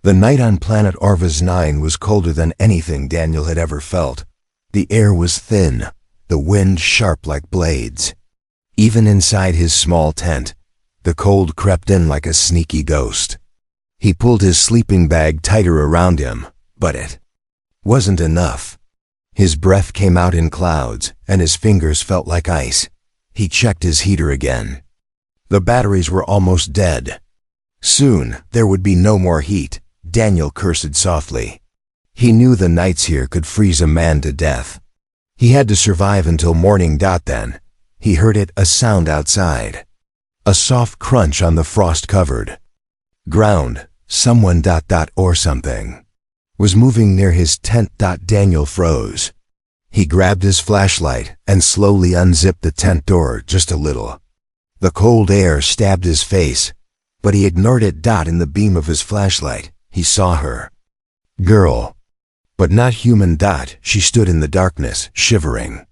The night on planet Arvas 9 was colder than anything Daniel had ever felt. The air was thin, the wind sharp like blades. Even inside his small tent, the cold crept in like a sneaky ghost. He pulled his sleeping bag tighter around him, but it wasn't enough. His breath came out in clouds, and his fingers felt like ice. He checked his heater again. The batteries were almost dead. Soon, there would be no more heat. Daniel cursed softly. He knew the nights here could freeze a man to death. He had to survive until morning. Then, he heard a sound outside. A soft crunch on the frost-covered ground. Someone or something was moving near his tent. Daniel froze. He grabbed his flashlight and slowly unzipped the tent door just a little. The cold air stabbed his face, but he ignored it. In the beam of his flashlight, he saw her. Girl, but not human. She stood in the darkness, shivering.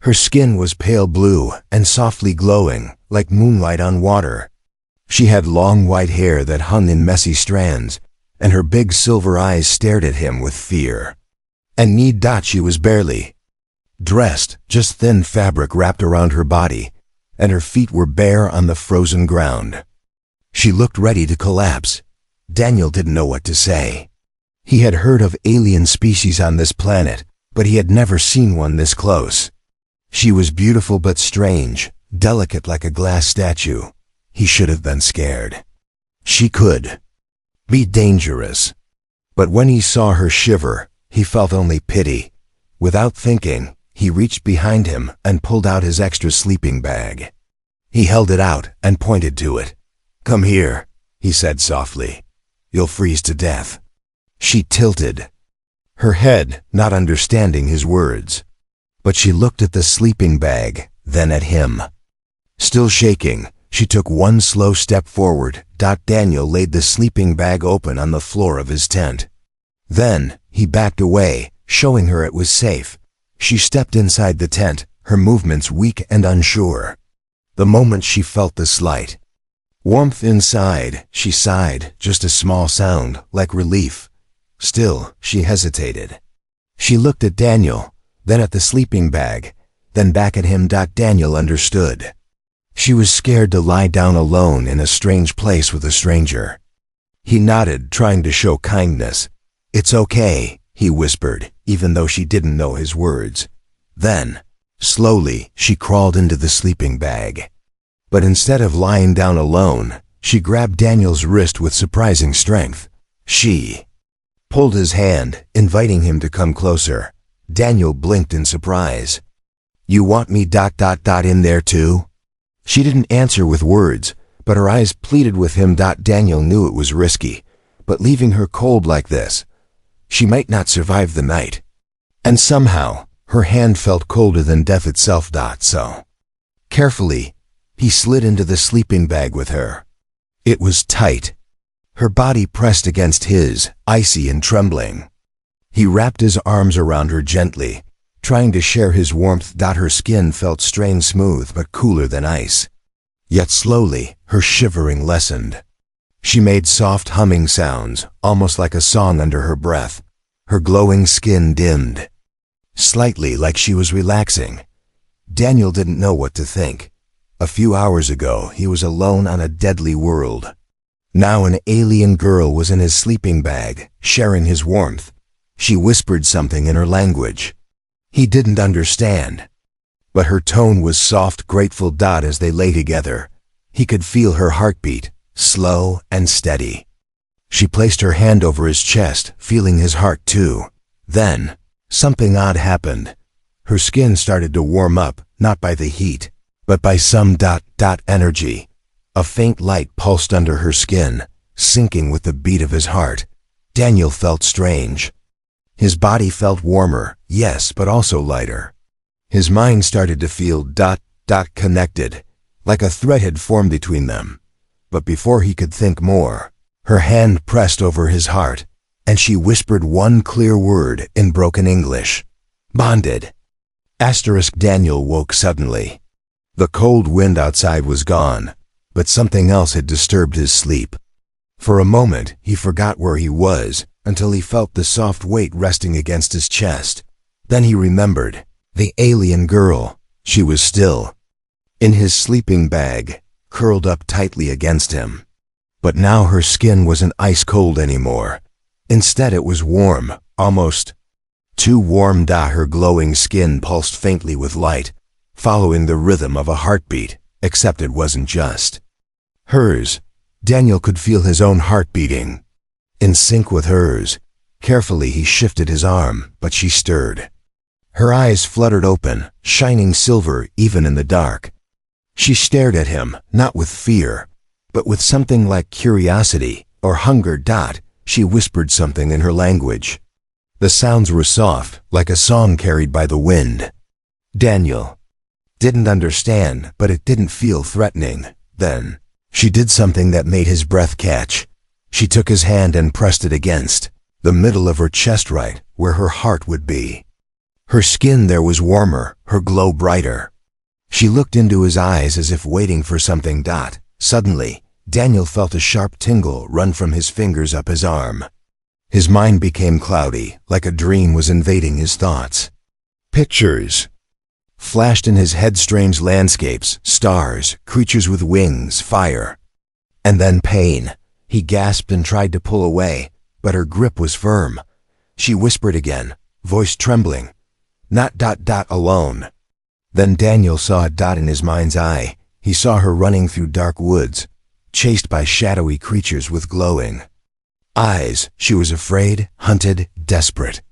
Her skin was pale blue and softly glowing, like moonlight on water. She had long white hair that hung in messy strands, and her big silver eyes stared at him with fear. And she was barely dressed, just thin fabric wrapped around her body, and her feet were bare on the frozen ground. She looked ready to collapse. Daniel didn't know what to say. He had heard of alien species on this planet, but he had never seen one this close. She was beautiful but strange, delicate like a glass statue. He should have been scared. She could be dangerous. But when he saw her shiver, he felt only pity. Without thinking, he reached behind him and pulled out his extra sleeping bag. He held it out and pointed to it. "Come here," he said softly. "You'll freeze to death." She tilted her head, not understanding his words. But she looked at the sleeping bag, then at him. Still shaking, she took one slow step forward. Daniel laid the sleeping bag open on the floor of his tent. Then, he backed away, showing her it was safe. She stepped inside the tent, her movements weak and unsure. The moment she felt the slight warmth inside, she sighed, just a small sound, like relief. Still, she hesitated. She looked at Daniel, then at the sleeping bag, then back at him. Daniel understood. She was scared to lie down alone in a strange place with a stranger. He nodded, trying to show kindness. "It's okay," he whispered, even though she didn't know his words. Then, slowly, she crawled into the sleeping bag. But instead of lying down alone, she grabbed Daniel's wrist with surprising strength. She pulled his hand, inviting him to come closer. Daniel blinked in surprise. "You want me in there too?" She didn't answer with words, but her eyes pleaded with him. Daniel knew it was risky, but leaving her cold like this, she might not survive the night. And somehow, her hand felt colder than death itself. So, carefully, he slid into the sleeping bag with her. It was tight. Her body pressed against his, icy and trembling. He wrapped his arms around her gently, trying to share his warmth. Her skin felt strained smooth but cooler than ice. Yet slowly, her shivering lessened. She made soft humming sounds, almost like a song under her breath. Her glowing skin dimmed slightly, like she was relaxing. Daniel didn't know what to think. A few hours ago, he was alone on a deadly world. Now an alien girl was in his sleeping bag, sharing his warmth. She whispered something in her language. He didn't understand. But her tone was soft, grateful. As they lay together, he could feel her heartbeat, slow and steady. She placed her hand over his chest, feeling his heart too. Then, something odd happened. Her skin started to warm up, not by the heat, but by some energy. A faint light pulsed under her skin, syncing with the beat of his heart. Daniel felt strange. His body felt warmer, yes, but also lighter. His mind started to feel connected, like a thread had formed between them. But before he could think more, her hand pressed over his heart, and she whispered one clear word in broken English. "Bonded." Daniel woke suddenly. The cold wind outside was gone, but something else had disturbed his sleep. For a moment, he forgot where he was, until he felt the soft weight resting against his chest. Then he remembered. The alien girl. She was still in his sleeping bag, curled up tightly against him. But now her skin wasn't ice cold anymore. Instead it was warm, almost too warm. Her glowing skin pulsed faintly with light, following the rhythm of a heartbeat, except it wasn't just hers. Daniel could feel his own heart beating, in sync with hers. Carefully he shifted his arm, but she stirred. Her eyes fluttered open, shining silver even in the dark. She stared at him, not with fear, but with something like curiosity or hunger. She whispered something in her language. The sounds were soft, like a song carried by the wind. Daniel didn't understand, but it didn't feel threatening. Then she did something that made his breath catch. She took his hand and pressed it against the middle of her chest, right where her heart would be. Her skin there was warmer, her glow brighter. She looked into his eyes as if waiting for something. Suddenly, Daniel felt a sharp tingle run from his fingers up his arm. His mind became cloudy, like a dream was invading his thoughts. Pictures flashed in his head, strange landscapes, stars, creatures with wings, fire. And then pain. He gasped and tried to pull away, but her grip was firm. She whispered again, voice trembling, "Not alone." Then Daniel saw a dot in his mind's eye. He saw her running through dark woods, chased by shadowy creatures with glowing eyes. She was afraid, hunted, desperate.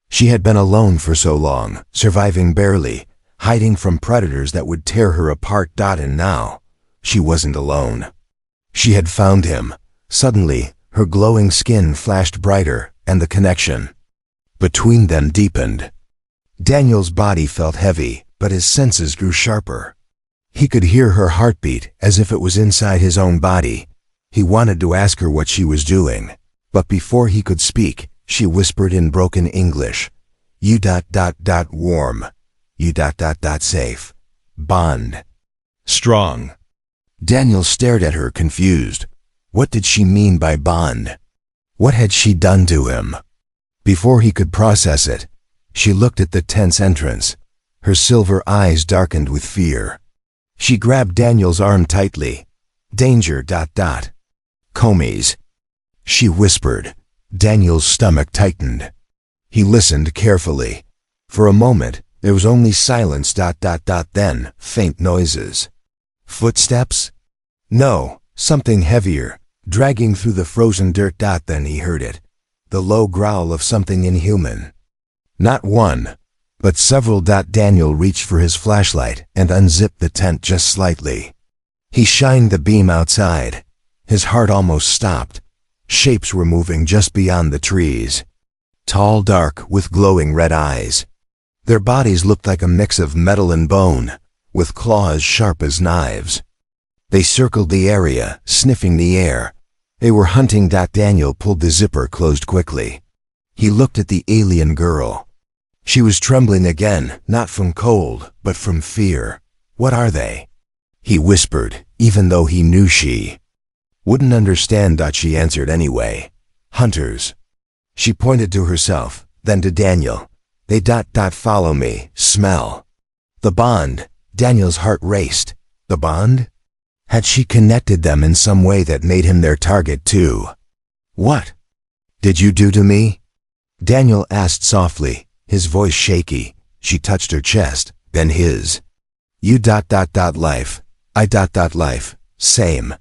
She had been alone for so long, surviving barely, hiding from predators that would tear her apart. And now, she wasn't alone. She had found him. Suddenly, her glowing skin flashed brighter, and the connection between them deepened. Daniel's body felt heavy, but his senses grew sharper. He could hear her heartbeat as if it was inside his own body. He wanted to ask her what she was doing, but before he could speak, she whispered in broken English, "You warm. You safe. Bond. Strong." Daniel stared at her, confused. What did she mean by bond? What had she done to him? Before he could process it, she looked at the tense entrance. Her silver eyes darkened with fear. She grabbed Daniel's arm tightly. "Danger. Comies," she whispered. Daniel's stomach tightened. He listened carefully. For a moment, there was only silence. Then, faint noises. Footsteps? No, something heavier, dragging through the frozen dirt. Then he heard it. The low growl of something inhuman. Not one, but several. Daniel reached for his flashlight and unzipped the tent just slightly. He shined the beam outside. His heart almost stopped. Shapes were moving just beyond the trees. Tall, dark, with glowing red eyes. Their bodies looked like a mix of metal and bone, with claws sharp as knives. They circled the area, sniffing the air. They were hunting. Daniel pulled the zipper closed quickly. He looked at the alien girl. She was trembling again, not from cold, but from fear. "What are they?" he whispered, even though he knew she wouldn't understand. She answered anyway. "Hunters." She pointed to herself, then to Daniel. "They follow me, smell." The bond. Daniel's heart raced. The bond? Had she connected them in some way that made him their target too? "What did you do to me?" Daniel asked softly, his voice shaky. She touched her chest, then his. "You life. I life. Same."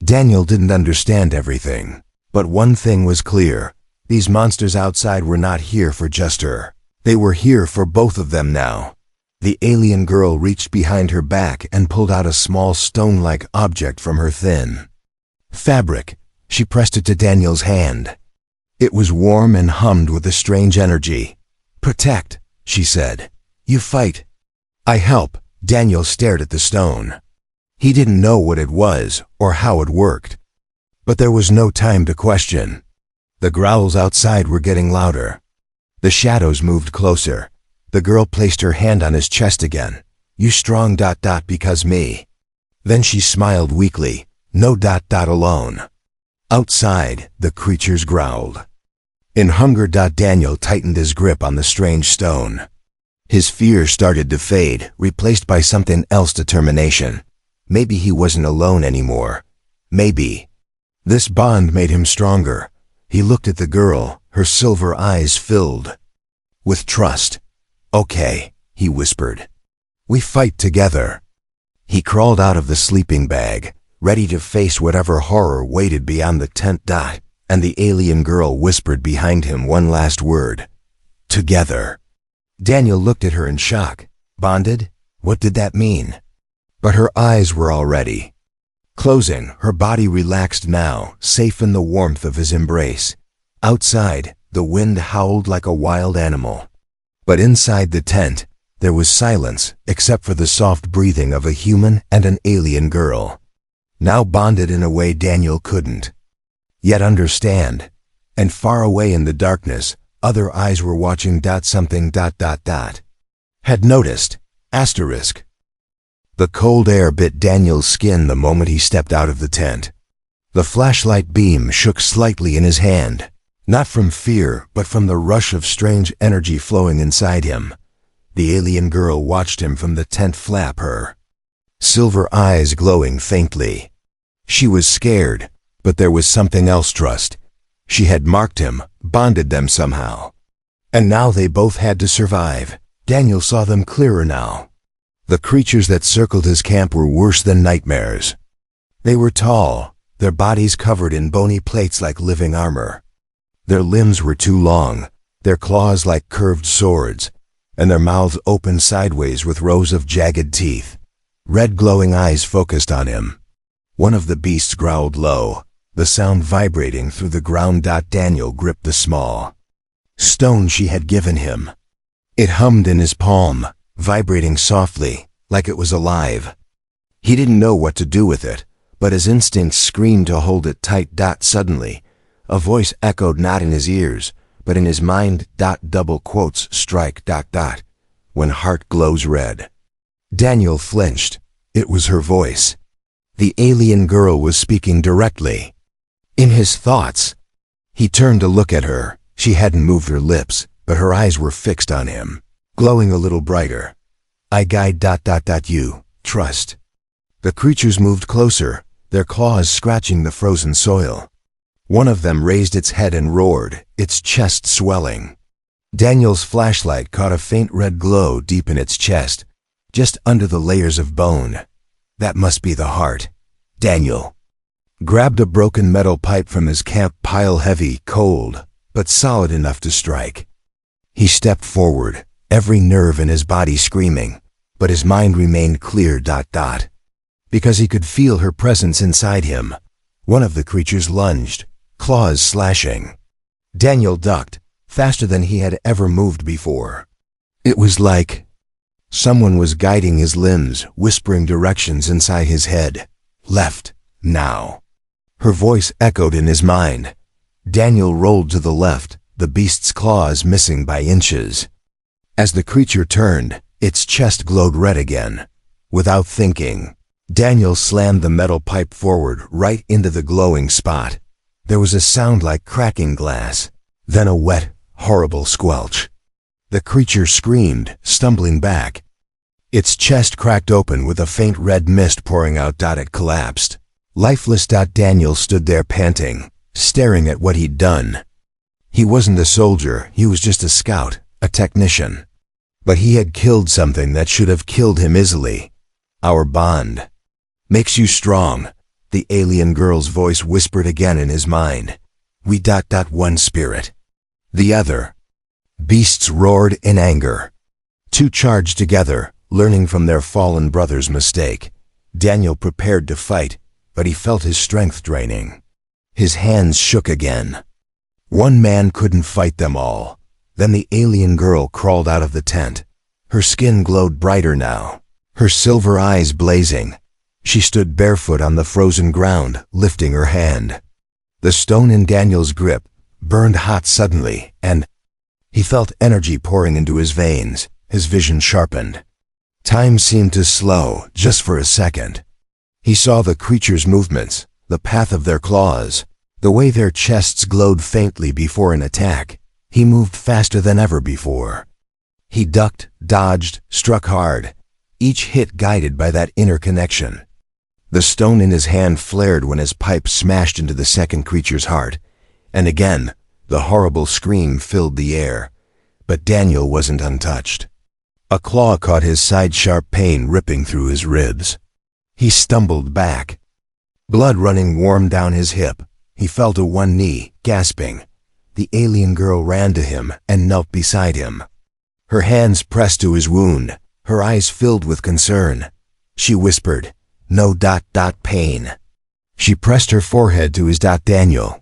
Daniel didn't understand everything, but one thing was clear. These monsters outside were not here for just her. They were here for both of them now. The alien girl reached behind her back and pulled out a small stone-like object from her thin fabric. She pressed it to Daniel's hand. It was warm and hummed with a strange energy. "Protect," she said. "You fight. I help." Daniel stared at the stone. He didn't know what it was or how it worked. But there was no time to question. The growls outside were getting louder. The shadows moved closer. The girl placed her hand on his chest again. "You strong. Because me." Then she smiled weakly. "No. Alone. Outside, the creatures growled. In hunger, Daniel tightened his grip on the strange stone. His fear started to fade, replaced by something else: determination. Maybe he wasn't alone anymore. Maybe. This bond made him stronger. He looked at the girl, her silver eyes filled with trust. "Okay," he whispered. "We fight together." He crawled out of the sleeping bag, ready to face whatever horror waited beyond the tent. And the alien girl whispered behind him one last word: "Together." Daniel looked at her in shock. Bonded? What did that mean? But her eyes were already closing. Her body relaxed now, safe in the warmth of his embrace. Outside, the wind howled like a wild animal. But inside the tent, there was silence, except for the soft breathing of a human and an alien girl, now bonded in a way Daniel couldn't yet understand. And far away in the darkness, other eyes were watching. Something had noticed. Asterisk. The cold air bit Daniel's skin the moment he stepped out of the tent. The flashlight beam shook slightly in his hand, not from fear, but from the rush of strange energy flowing inside him. The alien girl watched him from the tent flap, her silver eyes glowing faintly. She was scared, but there was something else: trust. She had marked him, bonded them somehow. And now they both had to survive. Daniel saw them clearer now. The creatures that circled his camp were worse than nightmares. They were tall, their bodies covered in bony plates like living armor. Their limbs were too long, their claws like curved swords, and their mouths open sideways with rows of jagged teeth. Red glowing eyes focused on him. One of the beasts growled low, the sound vibrating through the ground. Daniel gripped the small stone she had given him. It hummed in his palm, vibrating softly, like it was alive. He didn't know what to do with it, but his instincts screamed to hold it tight. Suddenly, a voice echoed not in his ears, but in his mind. Double quotes strike. When heart glows red. Daniel flinched. It was her voice. The alien girl was speaking directly. In his thoughts. He turned to look at her. She hadn't moved her lips, but her eyes were fixed on him, glowing a little brighter. "I guide. You trust." The creatures moved closer, their claws scratching the frozen soil. One of them raised its head and roared, its chest swelling. Daniel's flashlight caught a faint red glow deep in its chest, just under the layers of bone. That must be the heart. Daniel grabbed a broken metal pipe from his camp pile, heavy, cold, but solid enough to strike. He stepped forward, every nerve in his body screaming, but his mind remained clear. Because he could feel her presence inside him. One of the creatures lunged, claws slashing. Daniel ducked, faster than he had ever moved before. It was like someone was guiding his limbs, whispering directions inside his head. Left, now. Her voice echoed in his mind. Daniel rolled to the left, the beast's claws missing by inches. As the creature turned, its chest glowed red again. Without thinking, Daniel slammed the metal pipe forward, right into the glowing spot. There was a sound like cracking glass, then a wet, horrible squelch. The creature screamed, stumbling back. Its chest cracked open with a faint red mist pouring out. It collapsed. Lifeless. Daniel stood there panting, staring at what he'd done. He wasn't a soldier, he was just a scout, a technician. But he had killed something that should have killed him easily. Our bond makes you strong, the alien girl's voice whispered again in his mind. We. One spirit. The other. Beasts roared in anger. Two charged together, learning from their fallen brother's mistake. Daniel prepared to fight, but he felt his strength draining. His hands shook again. One man couldn't fight them all. Then the alien girl crawled out of the tent. Her skin glowed brighter now, her silver eyes blazing. She stood barefoot on the frozen ground, lifting her hand. The stone in Daniel's grip burned hot suddenly, and he felt energy pouring into his veins. His vision sharpened. Time seemed to slow, just for a second. He saw the creature's movements, the path of their claws, The way their chests glowed faintly before an attack, he moved faster than ever before. He ducked, dodged, struck hard, each hit guided by that inner connection. The stone in his hand flared when his pipe smashed into the second creature's heart, and again, the horrible scream filled the air. But Daniel wasn't untouched. A claw caught his side, sharp pain ripping through his ribs. He stumbled back. Blood running warm down his hip, he fell to one knee, gasping. The alien girl ran to him and knelt beside him. Her hands pressed to his wound, her eyes filled with concern. She whispered, "No ... pain." She pressed her forehead to his. Daniel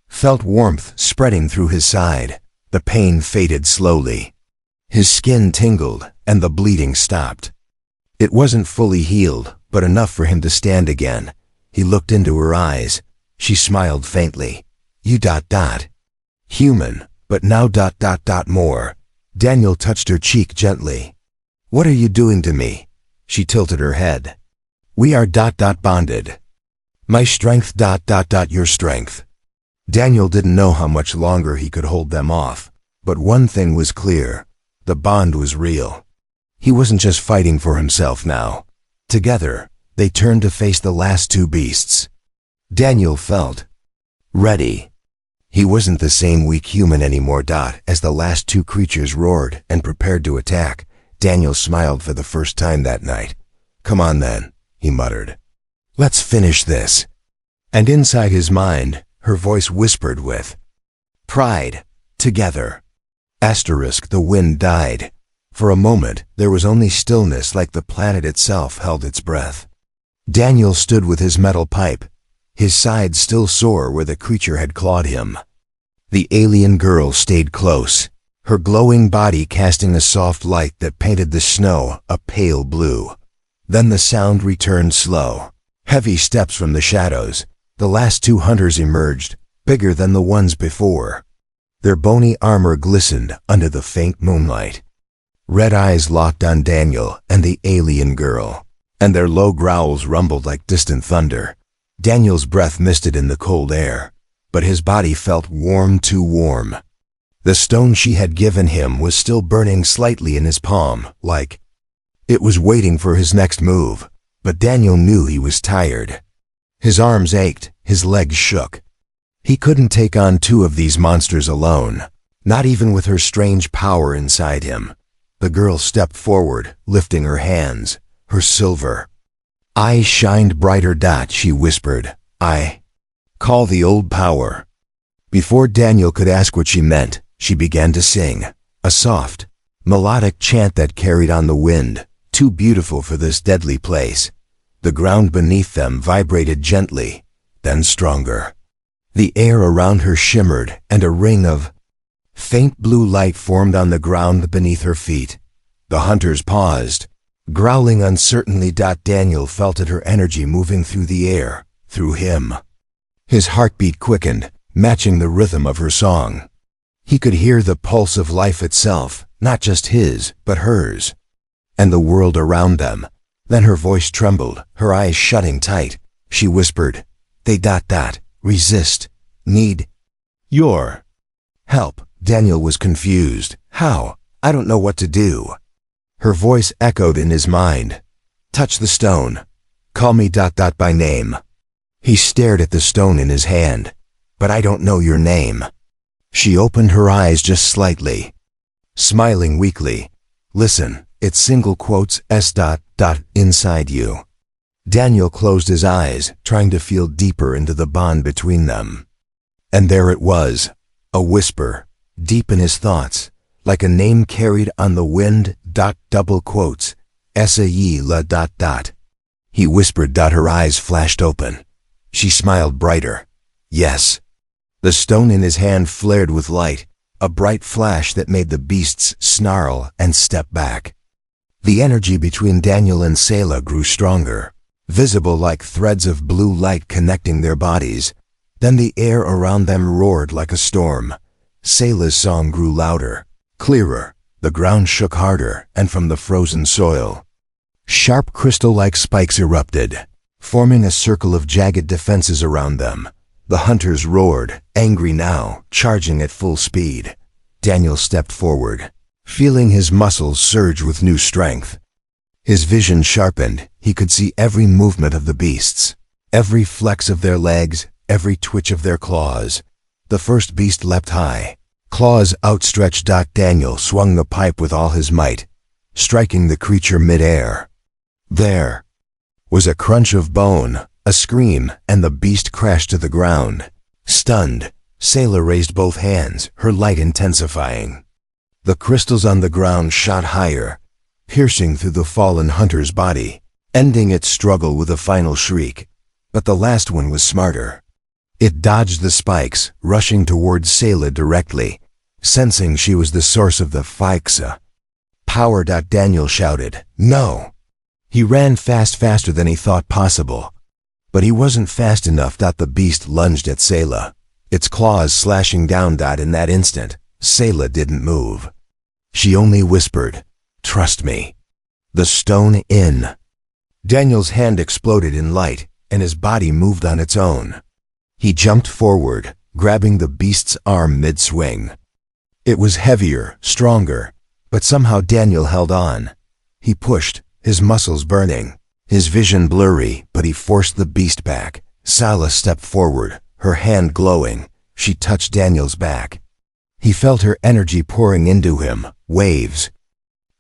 felt warmth spreading through his side. The pain faded slowly. His skin tingled, and the bleeding stopped. It wasn't fully healed, but enough for him to stand again. He looked into her eyes. She smiled faintly. "You ... Human, but now ... more." Daniel touched her cheek gently. "What are you doing to me?" She tilted her head. "We are ... bonded. My strength ... your strength." Daniel didn't know how much longer he could hold them off, but one thing was clear. The bond was real. He wasn't just fighting for himself now. Together, they turned to face the last two beasts. Daniel felt ready. He wasn't the same weak human anymore. As the last two creatures roared and prepared to attack, Daniel smiled for the first time that night. "Come on then," he muttered. "Let's finish this." And inside his mind, her voice whispered with pride, "Together." The wind died. For a moment, there was only stillness, like the planet itself held its breath. Daniel stood with his metal pipe, his side still sore where the creature had clawed him. The alien girl stayed close, her glowing body casting a soft light that painted the snow a pale blue. Then the sound returned, slow. Heavy steps from the shadows. The last two hunters emerged, bigger than the ones before. Their bony armor glistened under the faint moonlight. Red eyes locked on Daniel and the alien girl, and their low growls rumbled like distant thunder. Daniel's breath misted in the cold air, but his body felt warm, too warm. The stone she had given him was still burning slightly in his palm, like it was waiting for his next move, but Daniel knew he was tired. His arms ached, his legs shook. He couldn't take on two of these monsters alone, not even with her strange power inside him. The girl stepped forward, lifting her hands, her silver eyes shined brighter. She whispered, "I call the old power." Before Daniel could ask what she meant, she began to sing, a soft, melodic chant that carried on the wind, too beautiful for this deadly place. The ground beneath them vibrated gently, then stronger. The air around her shimmered, and a ring of faint blue light formed on the ground beneath her feet. The hunters paused, growling uncertainly. Daniel felt it, her energy moving through the air, through him. His heartbeat quickened, matching the rhythm of her song. He could hear the pulse of life itself, not just his, but hers, and the world around them. Then her voice trembled, her eyes shutting tight. She whispered, "They ... resist, need your help." Daniel was confused. "How? I don't know what to do." Her voice echoed in his mind. "Touch the stone. Call me ... by name." He stared at the stone in his hand. "But I don't know your name." She opened her eyes just slightly, smiling weakly. "Listen, it's single quotes S ... inside you." Daniel closed his eyes, trying to feel deeper into the bond between them. And there it was, a whisper, deep in his thoughts, like a name carried on the wind. Double quotes, Saye . He whispered. Her eyes flashed open. She smiled brighter. "Yes." The stone in his hand flared with light, a bright flash that made the beasts snarl and step back. The energy between Daniel and Selah grew stronger, visible like threads of blue light connecting their bodies. Then the air around them roared like a storm. Selah's song grew louder, clearer. The ground shook harder, and from the frozen soil, sharp crystal-like spikes erupted, forming a circle of jagged defenses around them. The hunters roared, angry now, charging at full speed. Daniel stepped forward, feeling his muscles surge with new strength. His vision sharpened. He could see every movement of the beasts, every flex of their legs, every twitch of their claws. The first beast leapt high, claws outstretched. Daniel swung the pipe with all his might, striking the creature mid-air. There was a crunch of bone, a scream, and the beast crashed to the ground. Stunned, Sayla raised both hands, her light intensifying. The crystals on the ground shot higher, piercing through the fallen hunter's body, ending its struggle with a final shriek. But the last one was smarter. It dodged the spikes, rushing towards Sayla directly, sensing she was the source of the Phyxa. Power! Daniel shouted, "No!" He ran faster than he thought possible. But he wasn't fast enough. The beast lunged at Sayla, its claws slashing down. In that instant, Sayla didn't move. She only whispered, "Trust me." The stone in. Daniel's hand exploded in light, and his body moved on its own. He jumped forward, grabbing the beast's arm mid-swing. It was heavier, stronger, but somehow Daniel held on. He pushed, his muscles burning, his vision blurry, but he forced the beast back. Sayla stepped forward, her hand glowing. She touched Daniel's back. He felt her energy pouring into him, waves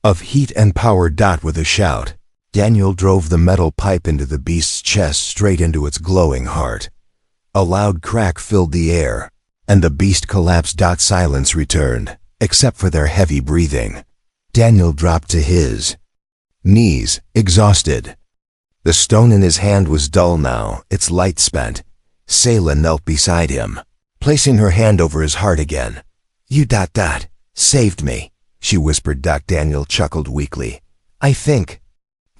of heat and power. With a shout, Daniel drove the metal pipe into the beast's chest, straight into its glowing heart. A loud crack filled the air, and the beast collapsed. Silence returned, except for their heavy breathing. Daniel dropped to his knees, exhausted. The stone in his hand was dull now, its light spent. Sayla knelt beside him, placing her hand over his heart again. "You saved me," she whispered. Daniel chuckled weakly. "I think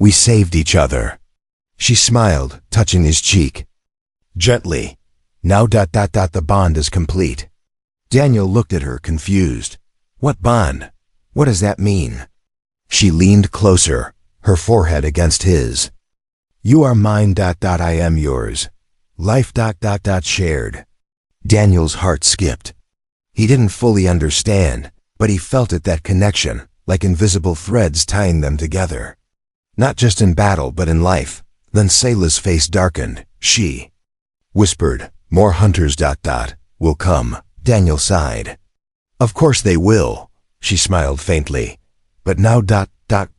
we saved each other." She smiled, touching his cheek gently. "Now the bond is complete." Daniel looked at her, confused. "What bond? What does that mean?" She leaned closer, her forehead against his. "You are mine. I am yours. Life. Shared." Daniel's heart skipped. He didn't fully understand, but he felt it, that connection, like invisible threads tying them together. Not just in battle, but in life. Then Sayla's face darkened. She whispered, "More hunters. Will come." Daniel sighed. "Of course they will." She smiled faintly. "But now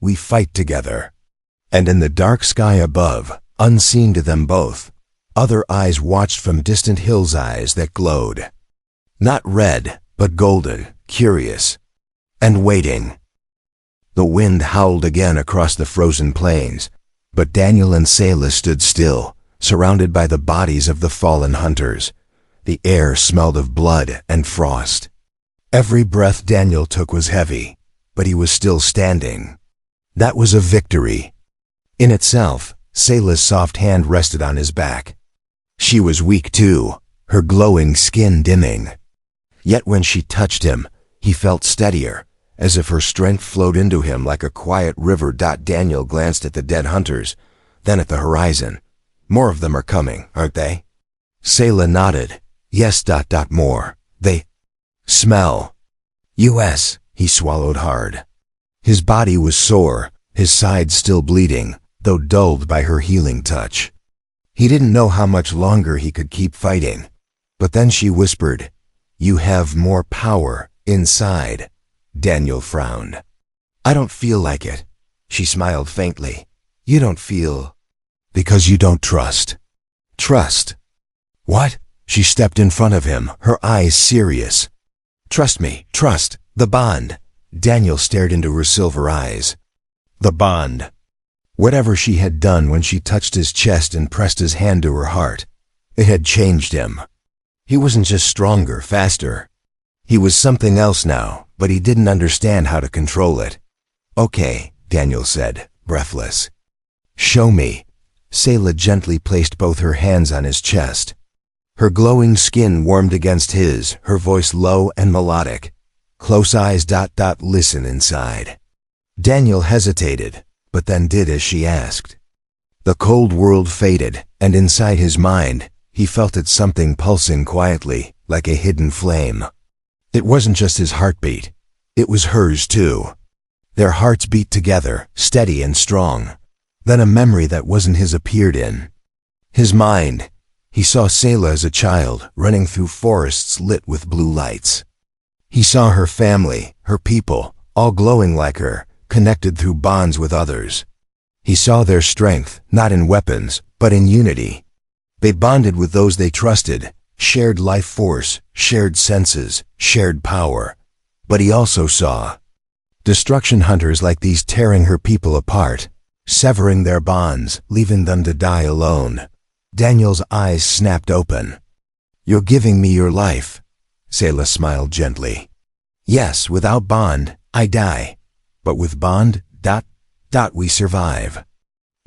we fight together." And in the dark sky above, unseen to them both, other eyes watched from distant hills, eyes that glowed. Not red, but golden, curious, and waiting. The wind howled again across the frozen plains, but Daniel and Sayla stood still, surrounded by the bodies of the fallen hunters. The air smelled of blood and frost. Every breath Daniel took was heavy, but he was still standing. That was a victory in itself. Sayla's soft hand rested on his back. She was weak too, her glowing skin dimming. Yet when she touched him, he felt steadier, as if her strength flowed into him like a quiet river. Daniel glanced at the dead hunters, then at the horizon. "More of them are coming, aren't they?" Sayla nodded. "Yes. More. They smell." "US." He swallowed hard. His body was sore, his sides still bleeding, though dulled by her healing touch. He didn't know how much longer he could keep fighting. But then she whispered, "You have more power inside." Daniel frowned. "I don't feel like it." She smiled faintly. "You don't feel..." "Because you don't trust." "Trust? What?" She stepped in front of him, her eyes serious. "Trust me, trust, the bond." Daniel stared into her silver eyes. The bond. Whatever she had done when she touched his chest and pressed his hand to her heart, it had changed him. He wasn't just stronger, faster. He was something else now, but he didn't understand how to control it. "Okay," Daniel said, breathless. "Show me." Sayla gently placed both her hands on his chest. Her glowing skin warmed against his, her voice low and melodic. "Close eyes. Listen inside." Daniel hesitated, but then did as she asked. The cold world faded, and inside his mind, he felt it, something pulsing quietly, like a hidden flame. It wasn't just his heartbeat. It was hers too. Their hearts beat together, steady and strong. Then a memory that wasn't his appeared in his mind. He saw Selah as a child, running through forests lit with blue lights. He saw her family, her people, all glowing like her, connected through bonds with others. He saw their strength, not in weapons, but in unity. They bonded with those they trusted, shared life force, shared senses, shared power. But he also saw destruction hunters like these tearing her people apart, severing their bonds, leaving them to die alone. Daniel's eyes snapped open. "You're giving me your life," Selah smiled gently. "Yes, without bond, I die. But with bond, we survive."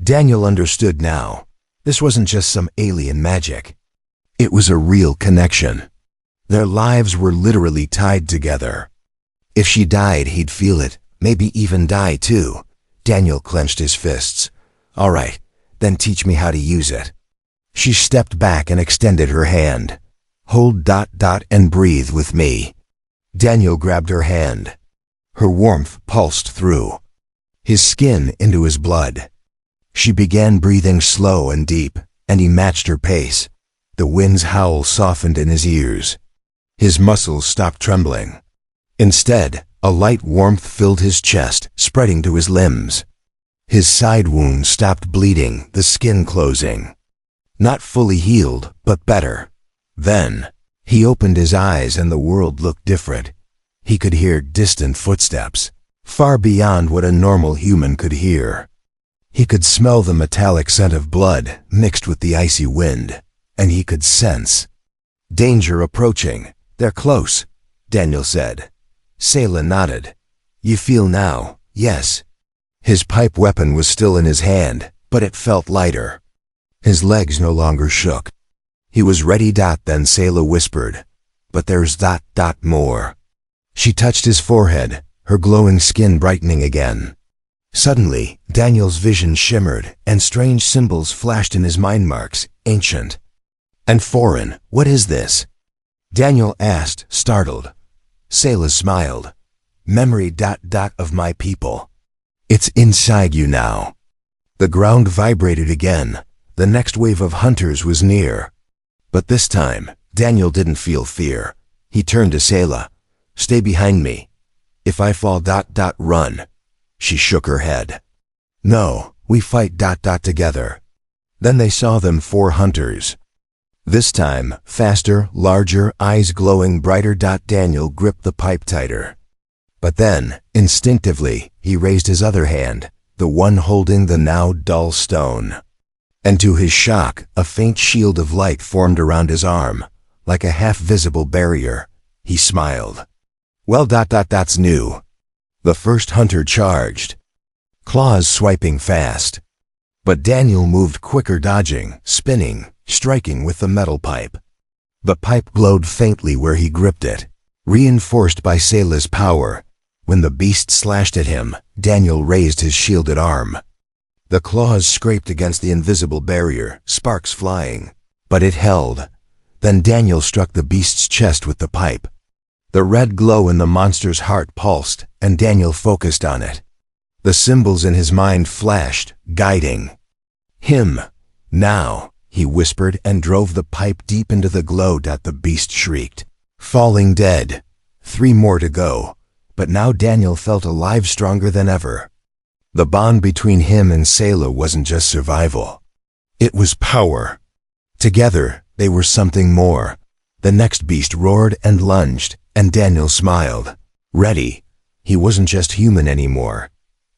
Daniel understood now. This wasn't just some alien magic. It was a real connection. Their lives were literally tied together. If she died, he'd feel it, maybe even die too. Daniel clenched his fists. "All right, then teach me how to use it." She stepped back and extended her hand. "Hold ... and breathe with me." Daniel grabbed her hand. Her warmth pulsed through his skin into his blood. She began breathing slow and deep, and he matched her pace. The wind's howl softened in his ears. His muscles stopped trembling. Instead, a light warmth filled his chest, spreading to his limbs. His side wound stopped bleeding, the skin closing. Not fully healed, but better. Then, he opened his eyes and the world looked different. He could hear distant footsteps, far beyond what a normal human could hear. He could smell the metallic scent of blood mixed with the icy wind, and he could sense danger approaching. "They're close," Daniel said. Selah nodded. "You feel now, yes?" His pipe weapon was still in his hand, but it felt lighter. His legs no longer shook. He was ready. Then Selah whispered, "But there's ... more." She touched his forehead, her glowing skin brightening again. Suddenly, Daniel's vision shimmered, and strange symbols flashed in his mind, marks, ancient and foreign. "What is this?" Daniel asked, startled. Selah smiled. "Memory ... of my people. It's inside you now." The ground vibrated again. The next wave of hunters was near. But this time, Daniel didn't feel fear. He turned to Selah. "Stay behind me. If I fall ... run." She shook her head. "No, we fight ... together." Then they saw them 4 hunters. This time, faster, larger, eyes glowing brighter. Daniel gripped the pipe tighter. But then, instinctively, he raised his other hand, the one holding the now dull stone. And to his shock, a faint shield of light formed around his arm, like a half-visible barrier. He smiled. "Well ... that's new." The first hunter charged, claws swiping fast. But Daniel moved quicker, dodging, spinning, striking with the metal pipe. The pipe glowed faintly where he gripped it, reinforced by Selah's power. When the beast slashed at him, Daniel raised his shielded arm. The claws scraped against the invisible barrier, sparks flying. But it held. Then Daniel struck the beast's chest with the pipe. The red glow in the monster's heart pulsed, and Daniel focused on it. The symbols in his mind flashed, guiding him. "Now," he whispered, and drove the pipe deep into the glow. The beast shrieked, falling dead. 3 more to go. But now Daniel felt alive, stronger than ever. The bond between him and Selah wasn't just survival. It was power. Together, they were something more. The next beast roared and lunged, and Daniel smiled. Ready. He wasn't just human anymore.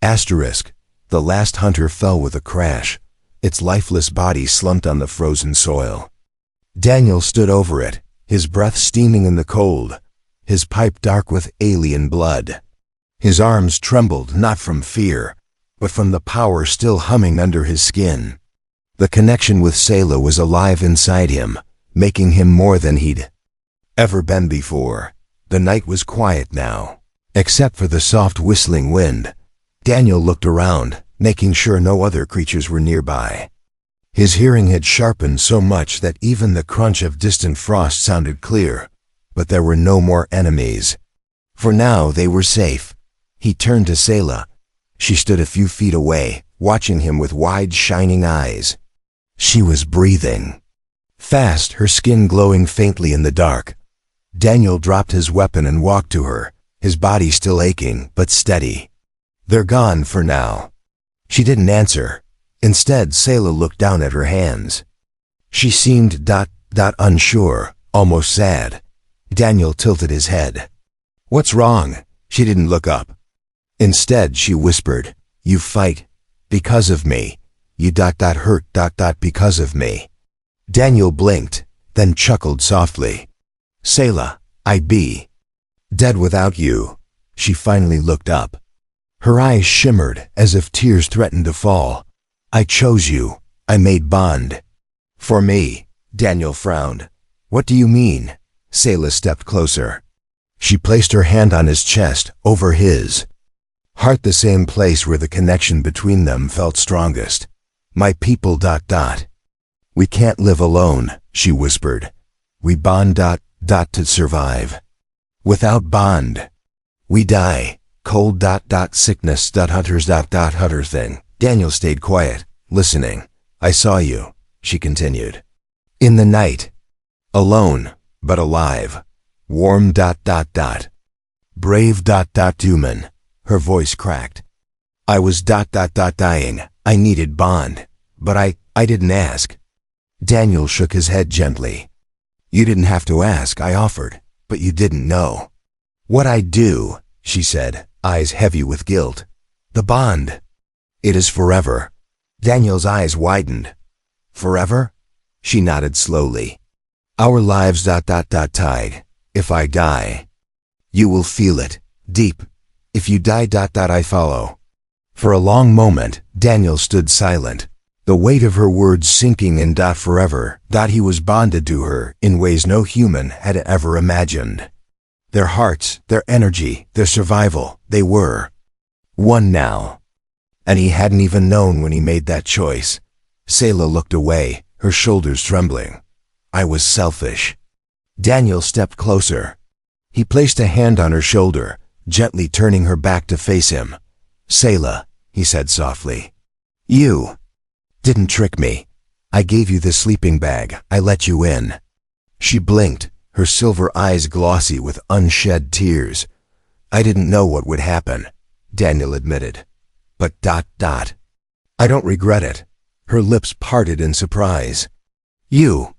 Asterisk. The last hunter fell with a crash. Its lifeless body slumped on the frozen soil. Daniel stood over it, his breath steaming in the cold, his pipe dark with alien blood. His arms trembled, not from fear, but from the power still humming under his skin. The connection with Selah was alive inside him, making him more than he'd ever been before. The night was quiet now, except for the soft whistling wind. Daniel looked around, making sure no other creatures were nearby. His hearing had sharpened so much that even the crunch of distant frost sounded clear, but there were no more enemies. For now they were safe. He turned to Selah. She stood a few feet away, watching him with wide, shining eyes. She was breathing fast, her skin glowing faintly in the dark. Daniel dropped his weapon and walked to her, his body still aching, but steady. "They're gone for now." She didn't answer. Instead, Selah looked down at her hands. She seemed unsure, almost sad. Daniel tilted his head. "What's wrong?" She didn't look up. Instead, she whispered, "You fight because of me. You hurt because of me." Daniel blinked, then chuckled softly. "Selah, I'd be dead without you." She finally looked up. Her eyes shimmered as if tears threatened to fall. "I chose you. I made bond." "For me," Daniel frowned. "What do you mean?" Selah stepped closer. She placed her hand on his chest, over his heart, the same place where the connection between them felt strongest. "My people We can't live alone," she whispered. "We bond to survive. Without bond, we die. Cold sickness hunters hunter thing." Daniel stayed quiet, listening. "I saw you," she continued. "In the night. Alone, but alive. Warm brave human." Her voice cracked. "I was dying. I needed bond. But I didn't ask." Daniel shook his head gently. "You didn't have to ask, I offered, but you didn't know what I'd do," she said, eyes heavy with guilt. "The bond. It is forever." Daniel's eyes widened. "Forever?" She nodded slowly. "Our lives tied. If I die, you will feel it, deep. If you die I follow." For a long moment, Daniel stood silent, the weight of her words sinking in forever. He was bonded to her in ways no human had ever imagined. Their hearts, their energy, their survival, they were one now. And he hadn't even known when he made that choice. Selah looked away, her shoulders trembling. "I was selfish." Daniel stepped closer. He placed a hand on her shoulder, gently turning her back to face him. "Selah," he said softly, "you didn't trick me. I gave you the sleeping bag. I let you in." She blinked, her silver eyes glossy with unshed tears. "I didn't know what would happen," Daniel admitted. "But I don't regret it." Her lips parted in surprise. "You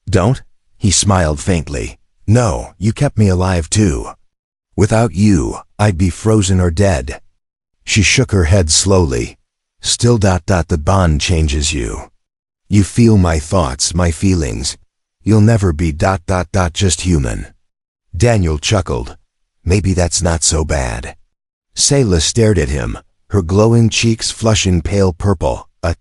don't?" He smiled faintly. "No, you kept me alive too. Without you, I'd be frozen or dead." She shook her head slowly. "Still the bond changes you. You feel my thoughts, my feelings. You'll never be just human." Daniel chuckled. "Maybe that's not so bad." Selah stared at him, her glowing cheeks flushing pale purple, a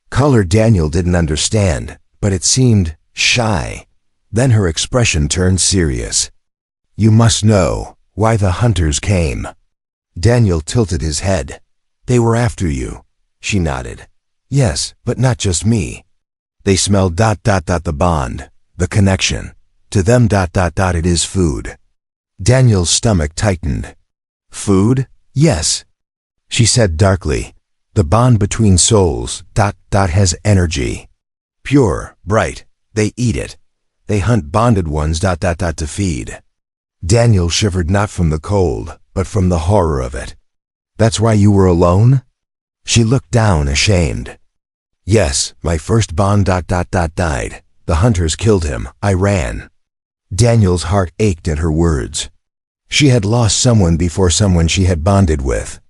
color Daniel didn't understand, but it seemed shy. Then her expression turned serious. "You must know why the hunters came." Daniel tilted his head. "They were after you." She nodded. "Yes, but not just me. They smelled the bond, the connection. To them it is food." Daniel's stomach tightened. "Food? Yes," she said darkly. "The bond between souls has energy. Pure, bright. They eat it. They hunt bonded ones to feed." Daniel shivered not from the cold, but from the horror of it. "That's why you were alone?" She looked down, ashamed. "Yes, my first bond died. The hunters killed him. I ran." Daniel's heart ached at her words. She had lost someone before someone she had bonded with.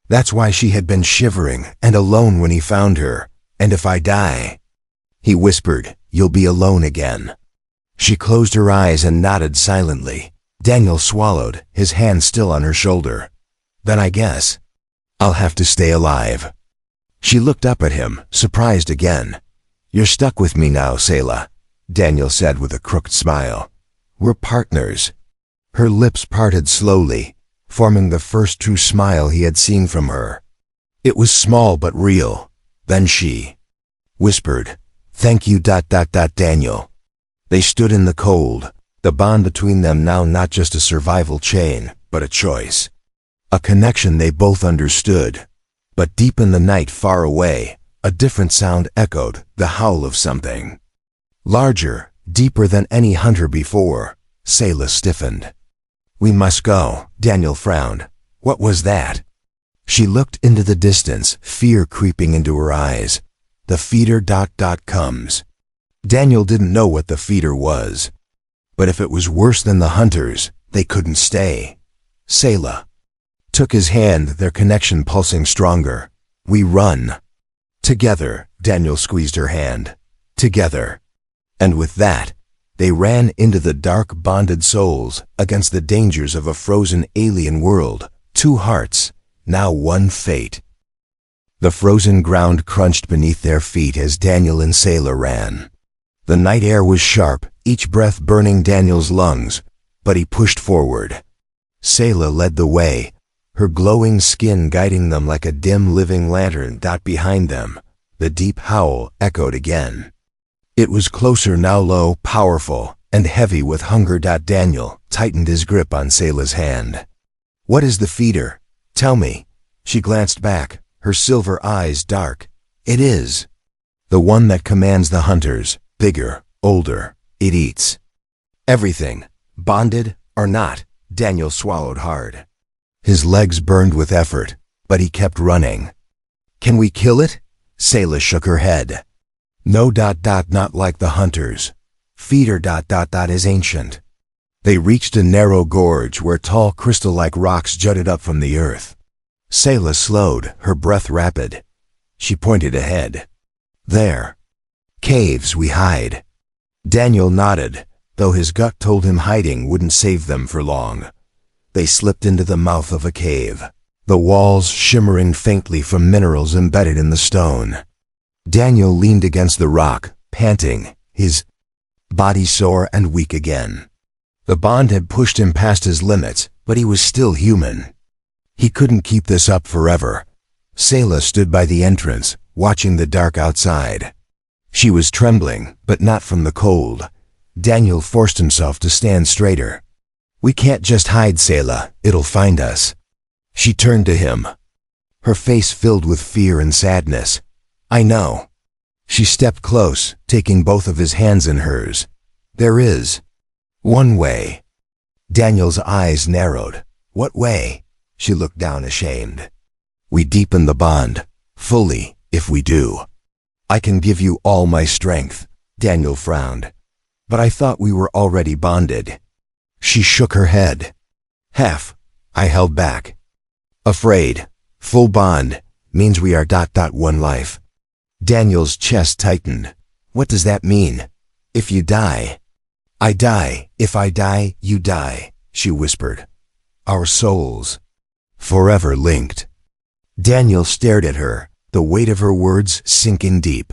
That's why she had been shivering and alone when he found her. "And if I die," he whispered, "you'll be alone again." She closed her eyes and nodded silently. Daniel swallowed, his hand still on her shoulder. "Then I guess I'll have to stay alive." She looked up at him, surprised again. "You're stuck with me now, Selah," Daniel said with a crooked smile. "We're partners." Her lips parted slowly, forming the first true smile he had seen from her. It was small but real. Then she whispered, "Thank you, Daniel." They stood in the cold, the bond between them now not just a survival chain, but a choice. A connection they both understood. But deep in the night far away, a different sound echoed, the howl of something. Larger, deeper than any hunter before. Sayla stiffened. "We must go," Daniel frowned. "What was that?" She looked into the distance, fear creeping into her eyes. "The feeder comes." Daniel didn't know what the feeder was. But if it was worse than the hunters, they couldn't stay. Sayla took his hand, their connection pulsing stronger. "We run." Together, Daniel squeezed her hand. Together. And with that, they ran into the dark, bonded souls, against the dangers of a frozen alien world. Two hearts, now one fate. The frozen ground crunched beneath their feet as Daniel and Sayla ran. The night air was sharp, each breath burning Daniel's lungs, but he pushed forward. Sayla led the way, her glowing skin guiding them like a dim living lantern. Behind them, the deep howl echoed again. It was closer now, low, powerful, and heavy with hunger. Daniel tightened his grip on Sayla's hand. "What is the feeder? Tell me." She glanced back, her silver eyes dark. "It is the one that commands the hunters, bigger, older. It eats everything, bonded or not." Daniel swallowed hard. His legs burned with effort, but he kept running. "Can we kill it?" Sayla shook her head. "No. Not like the hunters. Feeder. Is ancient." They reached a narrow gorge where tall crystal-like rocks jutted up from the earth. Sayla slowed, her breath rapid. She pointed ahead. "There. Caves we hide." Daniel nodded, though his gut told him hiding wouldn't save them for long. They slipped into the mouth of a cave, the walls shimmering faintly from minerals embedded in the stone. Daniel leaned against the rock, panting, his body sore and weak again. The bond had pushed him past his limits, but he was still human. He couldn't keep this up forever. Sayla stood by the entrance, watching the dark outside. She was trembling, but not from the cold. Daniel forced himself to stand straighter. "We can't just hide, Sayla. It'll find us." She turned to him, her face filled with fear and sadness. "I know." She stepped close, taking both of his hands in hers. "There is one way." Daniel's eyes narrowed. "What way?" She looked down ashamed. "We deepen the bond, fully, if we do." "I can give you all my strength." Daniel frowned. "But I thought we were already bonded." She shook her head. "Half." I held back. "Afraid. Full bond means we are one life." Daniel's chest tightened. "What does that mean? If you die?" "I die. If I die, you die," she whispered. "Our souls forever linked." Daniel stared at her, the weight of her words sinking deep.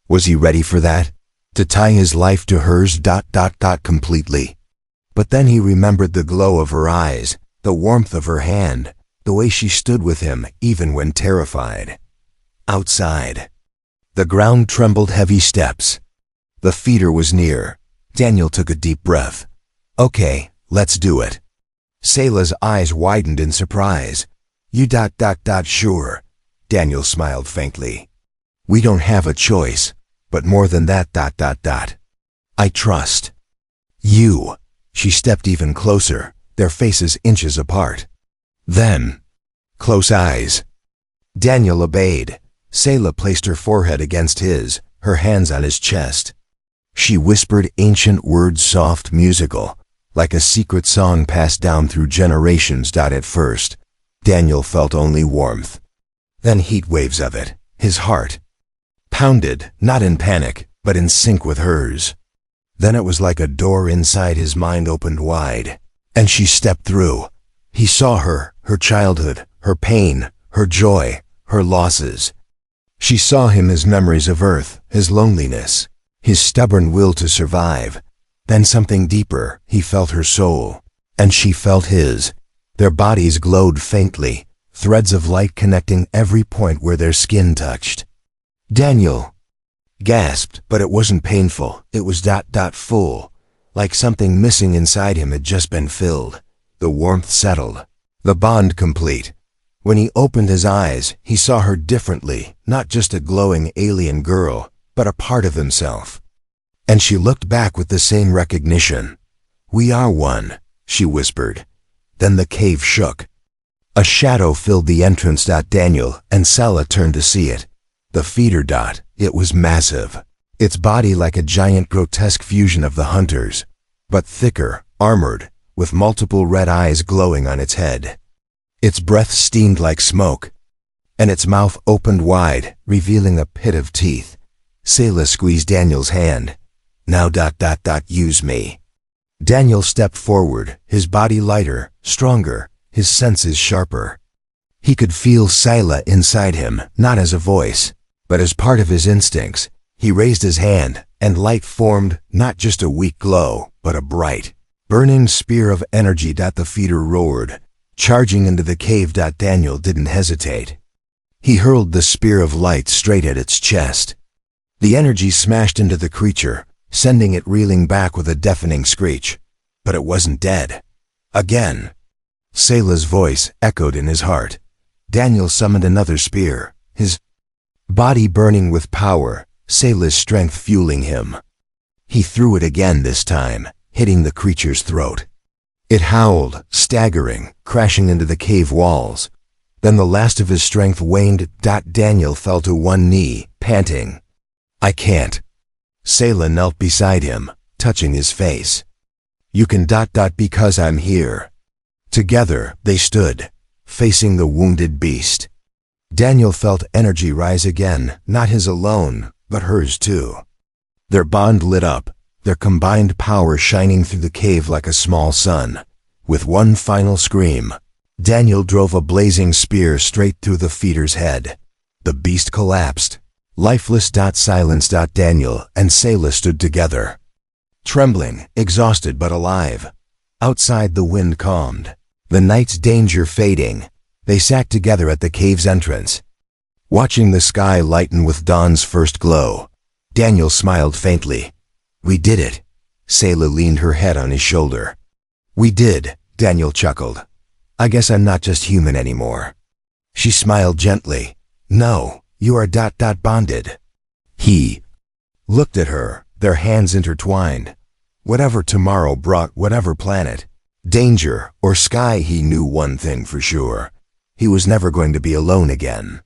Was he ready for that? To tie his life to hers completely? But then he remembered the glow of her eyes, the warmth of her hand, the way she stood with him even when terrified. Outside, the ground trembled, heavy steps. The feeder was near. Daniel took a deep breath. "Okay, let's do it." Sayla's eyes widened in surprise. "You sure?" Daniel smiled faintly. "We don't have a choice, but more than that I trust you." She stepped even closer, their faces inches apart. Then, close eyes. Daniel obeyed. Sayla placed her forehead against his, her hands on his chest. She whispered ancient words, soft, musical, like a secret song passed down through generations. At first, Daniel felt only warmth. Then heat waves of it, his heart pounded, not in panic, but in sync with hers. Then it was like a door inside his mind opened wide, and she stepped through. He saw her, her childhood, her pain, her joy, her losses. She saw him, his memories of Earth, his loneliness, his stubborn will to survive. Then something deeper, he felt her soul, and she felt his. Their bodies glowed faintly, threads of light connecting every point where their skin touched. "Daniel." Gasped, but it wasn't painful. It was full, like something missing inside him had just been filled. The warmth settled, the bond complete. When he opened his eyes, he saw her differently, not just a glowing alien girl, but a part of himself. And she looked back with the same recognition. "We are one," she whispered. Then the cave shook. A shadow filled the entrance. Daniel and Sela turned to see it. The feeder. It was massive, its body like a giant grotesque fusion of the hunters, but thicker, armored, with multiple red eyes glowing on its head. Its breath steamed like smoke, and its mouth opened wide, revealing a pit of teeth. Sela squeezed Daniel's hand. "Now. Use me." Daniel stepped forward, his body lighter, stronger, his senses sharper. He could feel Sela inside him, not as a voice, but as part of his instincts. He raised his hand, and light formed, not just a weak glow, but a bright, burning spear of energy. The feeder roared, charging into the cave. Daniel didn't hesitate. He hurled the spear of light straight at its chest. The energy smashed into the creature, sending it reeling back with a deafening screech. But it wasn't dead. Again. Sela's voice echoed in his heart. Daniel summoned another spear, his body burning with power, Sela's strength fueling him. He threw it again, this time, hitting the creature's throat. It howled, staggering, crashing into the cave walls. Then the last of his strength waned. Daniel fell to one knee, panting. "I can't." Sela knelt beside him, touching his face. "You can. Because I'm here." Together, they stood, facing the wounded beast. Daniel felt energy rise again, not his alone, but hers too. Their bond lit up, their combined power shining through the cave like a small sun. With one final scream, Daniel drove a blazing spear straight through the feeder's head. The beast collapsed, lifeless. Silence. Daniel and Sela stood together, trembling, exhausted but alive. Outside, the wind calmed, the night's danger fading. They sat together at the cave's entrance, watching the sky lighten with dawn's first glow. Daniel smiled faintly. "We did it." Sela leaned her head on his shoulder. "We did," Daniel chuckled. "I guess I'm not just human anymore." She smiled gently. "No, you are bonded." He looked at her, their hands intertwined. Whatever tomorrow brought, whatever planet, danger, or sky, he knew one thing for sure. He was never going to be alone again.